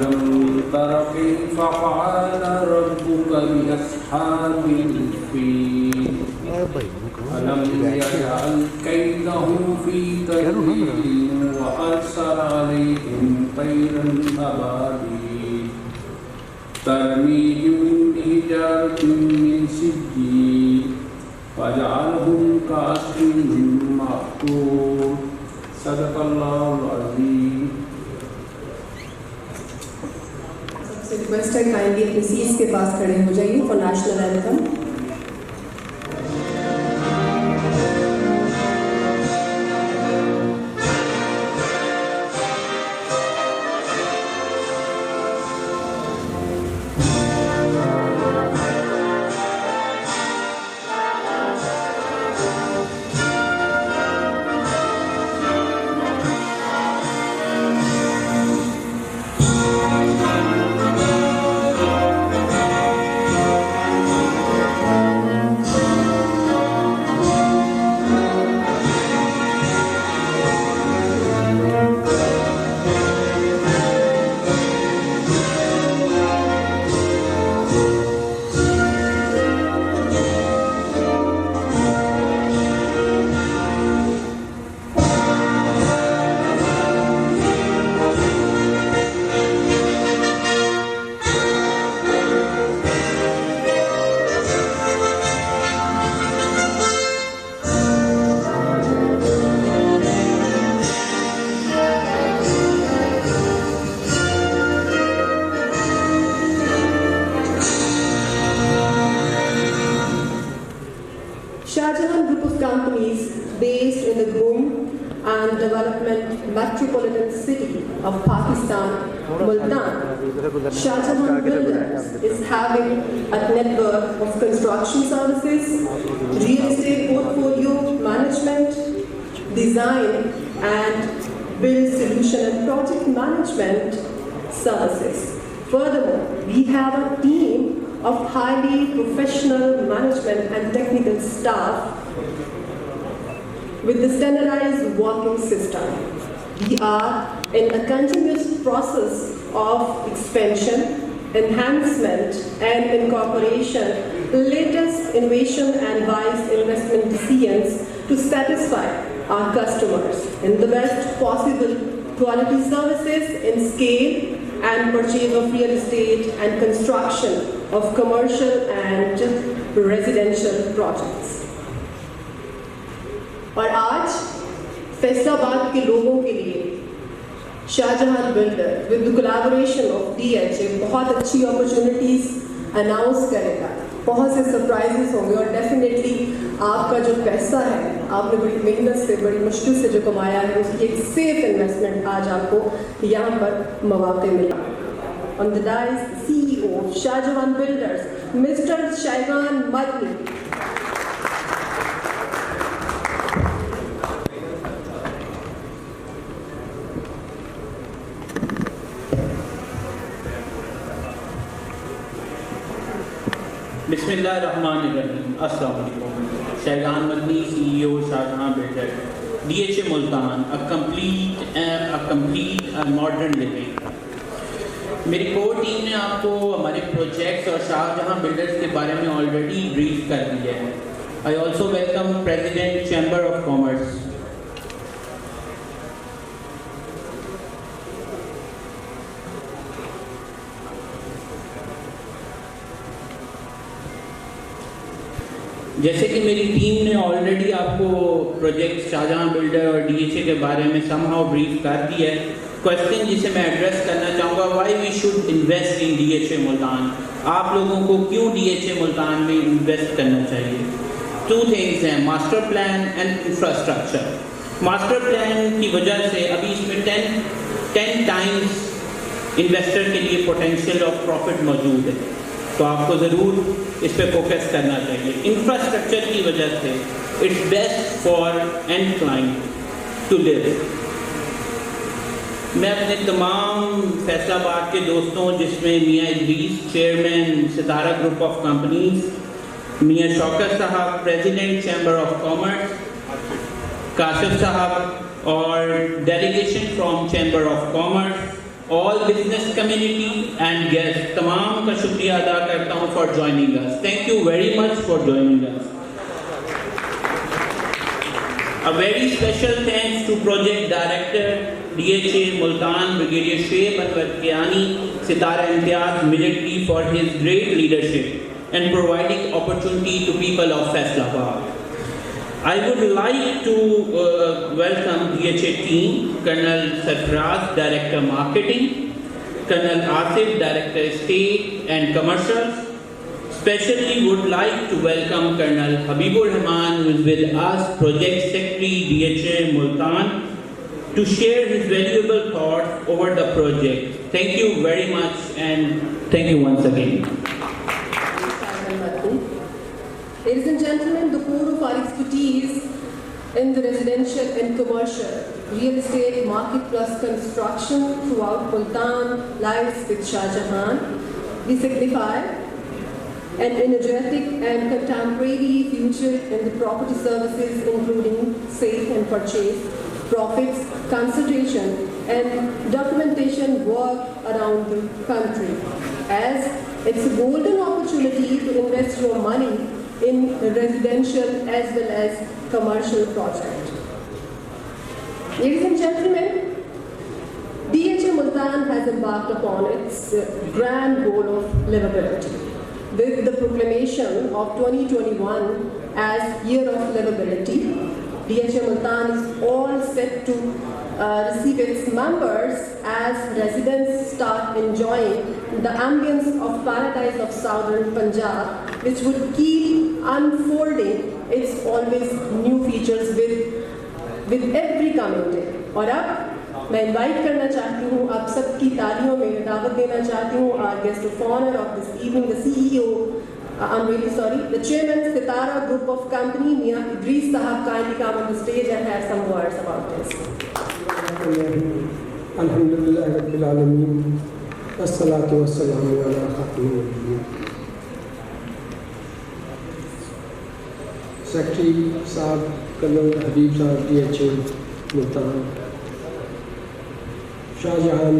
ألم تر كيف فعل ربك بأصحاب الفيل ألم يجعل كيدهم في تدليل وأرسل عليهم طيرا أبابيل ترميهم بحجارة من سجيل فجعلهم كعصف مأكول صدق اللہ العظیم. سب سے ریکویسٹ ہے کائنڈلی اپنی سیٹس کے پاس کھڑے ہو جائیے for national anthem. Shahjahan Group of Companies based in the Groom and Development Metropolitan City of Pakistan, Multan. Shahjahan Builders is having a network of construction services, real estate portfolio management, design and build solution and project management services. Furthermore, we have a team of highly professional management and technical staff with the standardized working system. We are in a continuous process of expansion, enhancement and incorporation latest innovation and wise investment decisions to satisfy our customers in the best possible quality services in scale and purchase of real estate and construction of commercial and residential projects. اور آج فیصل آباد کے لوگوں کے لیے Shahjahan builder with the collaboration of DHA بہت اچھی opportunities announce کرے گا. بہت سے سرپرائزز ہوں گے اور ڈیفینیٹلی آپ کا جو پیسہ ہے آپ نے بڑی محنت سے بڑی مشکل سے جو کمایا ہے اس کی ایک سیف انویسٹمنٹ آج آپ کو یہاں پر مواقع ملا. On the dais, CEO of Shahjahan Builders, Mr. Shaiban Madni. بسم اللہ الرحمن الرحیم. السلام علیکم. Shahjahan Madani, CEO Shahjahan builder, DHA Multan, a complete and modern living. میری کور ٹیم نے آپ کو ہمارے پروجیکٹس اور شاہجہاں بلڈرز کے بارے میں آلریڈی بریف کر دیا ہے. I also welcome president chamber of commerce. جیسے کہ میری ٹیم نے آلریڈی آپ کو پروجیکٹ شاہجہاں بلڈر اور DHA کے بارے میں سم ہاؤ بریف کر دیا ہے. کوشچن جسے میں ایڈریس کرنا چاہوں گا, why we should invest in DHA Multan. آپ لوگوں کو کیوں DHA ملتان میں انویسٹ کرنا چاہیے؟ 2 تھنگس ہیں, master plan and infrastructure. Master plan کی وجہ سے ابھی اس میں 10 ٹائمز انویسٹر کے لیے پوٹینشیل آف پروفٹ موجود ہے, تو آپ کو ضرور اس پہ فوکس کرنا چاہیے. انفراسٹرکچر کی وجہ سے it's best for end client to live. میں اپنے تمام فیصل آباد کے دوستوں جس میں میاں ادریس چیئرمین ستارہ گروپ آف کمپنیز, میاں شوکت صاحب president chamber of commerce, Kashif صاحب اور delegation from chamber of commerce all business community and guests, تمام کا شکریہ ادا کرتا ہوں for joining us. Thank you very much for joining us. A very special thanks to Project Director DHA Multan Brigadier Shoaib Anwar Kiani, Sitara Imtiaz Military for his great leadership and providing opportunity to people of Faisalabad. I would like to welcome DHA team, Colonel Sarfraz, Director Marketing, Colonel Asif, Director State and Commercials. Especially would like to welcome Colonel Habibur Rahman, who is with us, Project Secretary DHA Multan, to share his valuable thoughts over the project. Thank you very much and thank you once again. Ladies and gentlemen, the core of our expertise in the residential and commercial real estate market plus construction throughout Multan lies with Shah Jahan. We signify an energetic and contemporary future in the property services, including sale and purchase, profits, consultation and documentation work around the country, as it's a golden opportunity to invest your money in residential as well as commercial project. Ladies and gentlemen, DHA Multan has embarked upon its grand goal of livability with the proclamation of 2021 as Year of Livability. DHA Multan is all set to receive its members as residents start enjoying the ambience of paradise of southern Punjab, which would keep unfolding its always new features with every coming day. اور اب میں invite کرنا چاہتی ہوں آپ سب کی تالیوں میں دعوت دینا چاہتی ہوں our guest of honor of this evening, the CEO, I'm really sorry, the chairman, Sitara Group of Company, Mia Idris Sahab, kindly come on the stage and have some words about this. Alhamdulillah Rabbil Alameen, Wassalatu wassalamu ala khatamil nabiyyin. Secretary Sahab, Colonel Habib Sahab, DHA Multan, Shah Jahan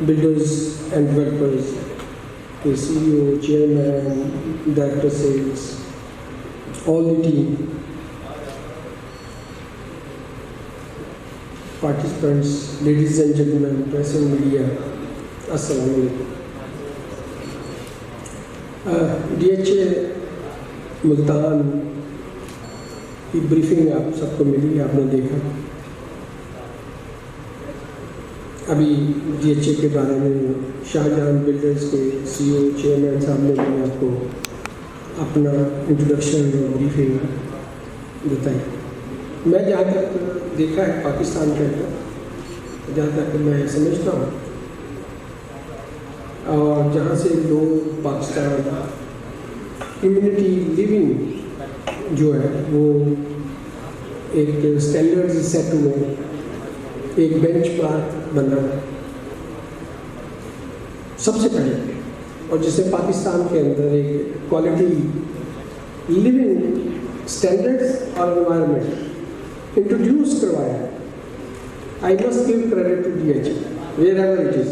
Builders and Developers, the CEO, Chairman, Director Sales, all the team, participants, ladies and gentlemen, press and media, Assalamu alaikum. DHA Multan کی briefing آپ سب کو ملی، آپ نے دیکھا. ابھی D H اے کے بارے میں شاہ جہان بلڈرز کے سی او چیئرمین صاحب نے بھی آپ کو اپنا انٹروڈکشن اور بریفنگ بتائی. میں جہاں تک دیکھا ہے پاکستان کے اندر، جہاں تک میں سمجھتا ہوں، اور جہاں سے لوگ پاکستان کمیونٹی لیونگ جو ہے وہ ایک اسٹینڈرڈ سیٹ ہوئے، ایک بینچ مارک بنا سب سے پہلے، اور جسے پاکستان کے اندر ایک کوالٹی لیونگ اسٹینڈرڈ اور انوائرمنٹ انٹروڈیوس کروایا. I must give credit to D H A wherever it is,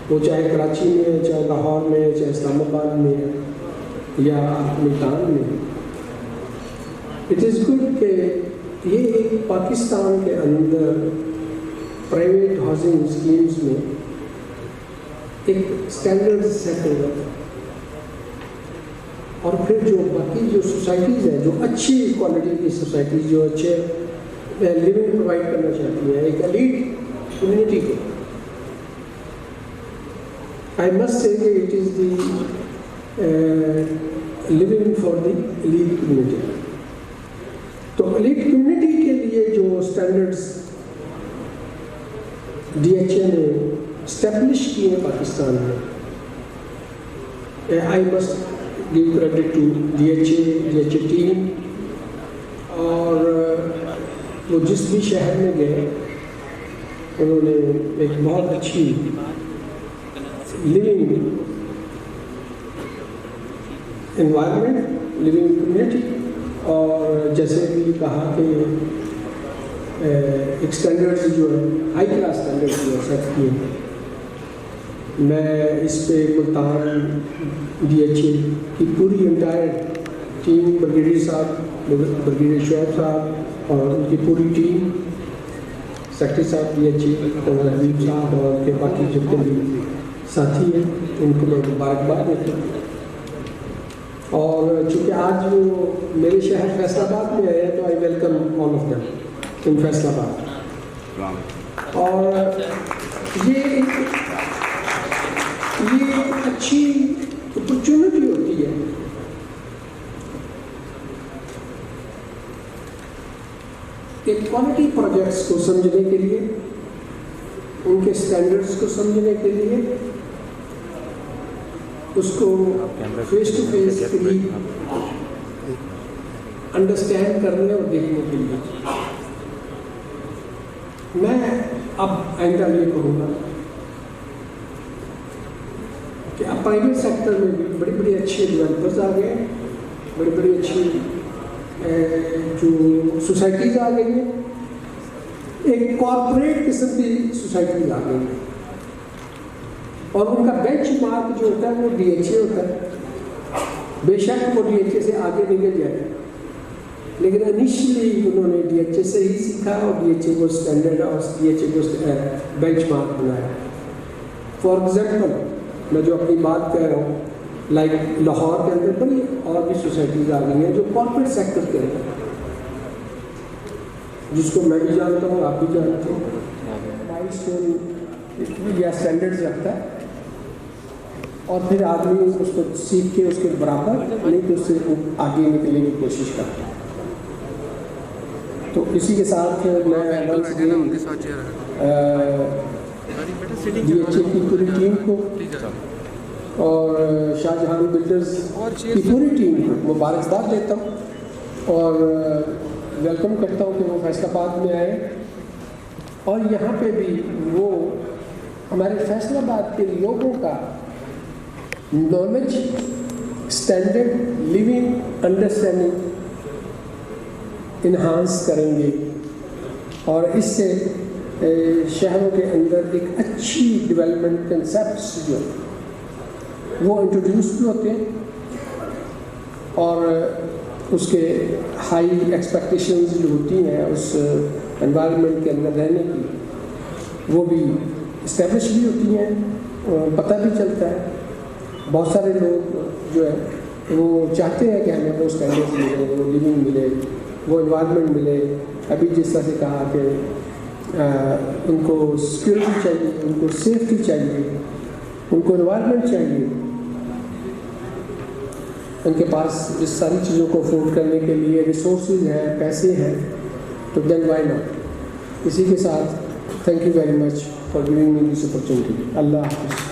وہ چاہے کراچی میں ہے، چاہے لاہور میں ہے، چاہے اسلام آباد میں ہے یا ملتان میں. اٹ از گڈ کہ یہ ایک پاکستان کے اندر پرائیویٹ ہاؤسنگ اسکیمز میں ایک اسٹینڈرڈ سیٹ ہوگا، اور پھر جو باقی جو سوسائٹیز ہیں، جو اچھی کوالٹی کی سوسائٹیز، جو اچھے لیونگ پرووائڈ کرنا چاہتی ہیں ایک ایلیٹ کمیونٹی کو، آئی مسٹ سے کہ it is the living for the elite community. تو ایلیٹ کمیونٹی کے لیے جو اسٹینڈرڈس ڈی ایچ اے نے اسٹیبلش کیے ہیں پاکستان میں، I must give credit to D H A team. اور وہ جس بھی شہر میں گئے انہوں نے ایک بہت اچھی لیونگ انوائرمنٹ، لیونگ کمیونٹی، اور جیسے بھی کہا کہ ایک اسٹینڈرڈز جو ہے ہائی کلاس اسٹینڈرڈز جو ہے سیٹ کیے. میں اس پہ ملتان ڈی ایچ اے کی پوری انٹائر ٹیم، بریگیڈیئر صاحب، بریگیڈیئر شعیب صاحب اور ان کی پوری ٹیم، سیکٹری صاحب ڈی ایچ اے اور حبیب صاحب اور ان کے باقی جتنے بھی ساتھی ہیں ان کو میں مبارکباد دیتا ہوں. اور چونکہ آج وہ میرے شہر فیصل آباد میں آئے ہیں تو I welcome all of them in Faisal آباد. اور یہ اچھی اپرچونٹی ہوتی ہے کہ کوالٹی پروجیکٹس کو سمجھنے کے لیے، ان کے اسٹینڈرڈس کو سمجھنے کے لیے، اس کو فیس ٹو فیس انڈرسٹینڈ کرنے اور دیکھنے کے لیے. میں اب آئندہ یہ کہوں گا کہ اب پرائیویٹ سیکٹر میں بھی بڑی بڑی اچھے ڈیولپرز آ گئے ہیں، بڑی بڑی اچھی جو سوسائٹیز آ گئی ہیں، ایک کارپوریٹ قسم کی سوسائٹیز آ گئی ہیں، اور ان کا بینچ مارک جو ہوتا ہے وہ ڈی ایچ اے ہوتا ہے. بے شک وہ ڈی ایچ اے سے آگے نکل جائے، لیکن انیشلی انہوں نے ڈی ایچ اے سے ہی سیکھا اور ڈی ایچ اے کو اسٹینڈرڈ اور ڈی ایچ اے کو بینچ مارک بنایا. فار ایگزامپل میں جو اپنی بات کہہ رہا ہوں، لائک لاہور کے اندر بڑی اور بھی سوسائٹیز آ گئی ہیں جو کارپوریٹ سیکٹر کے اندر، جس کو میں بھی جانتا ہوں، آپ بھی جانتے ہیں. مائل اسٹون یا اسٹینڈرڈز رکھتا ہے اور پھر آدمی اس کو سیکھ کے اس کے برابر نہیں تو اس سے آگے نکلنے کی کوشش کرتا ہے. تو اسی کے ساتھ میں ڈی ایچ اے کی پوری ٹیم کو اور شاہ جہان بلڈرز کی پوری ٹیم کو مبارکباد دیتا ہوں اور ویلکم کرتا ہوں کہ وہ فیصل آباد میں آئے. اور یہاں پہ بھی وہ ہمارے فیصل آباد کے لوگوں کا knowledge, standard living understanding enhance کریں گے، اور اس سے شہروں کے اندر ایک اچھی ڈیولپمنٹ کنسیپٹس جو وہ انٹروڈیوس بھی ہوتے ہیں، اور اس کے ہائی ایکسپیکٹیشنز جو ہوتی ہیں اس انوائرمنٹ کے اندر رہنے کی، وہ بھی اسٹیبلش بھی ہوتی ہیں، پتہ بھی چلتا ہے. بہت سارے لوگ جو ہے وہ چاہتے ہیں کہ ہمیں وہ اسٹینڈرڈ ملے، وہ لیونگ ملے، وہ انوائرمنٹ ملے. ابھی جس طرح سے کہا کہ ان کو سیکورٹی چاہیے، ان کو سیفٹی چاہیے، ان کو انوائرمنٹ چاہیے. ان کے پاس اس ساری چیزوں کو افورڈ کرنے کے لیے ریسورسز ہیں، پیسے ہیں، تو دین وائی ناٹ. اسی کے ساتھ thank you very much for giving me this opportunity. اللہ حافظ.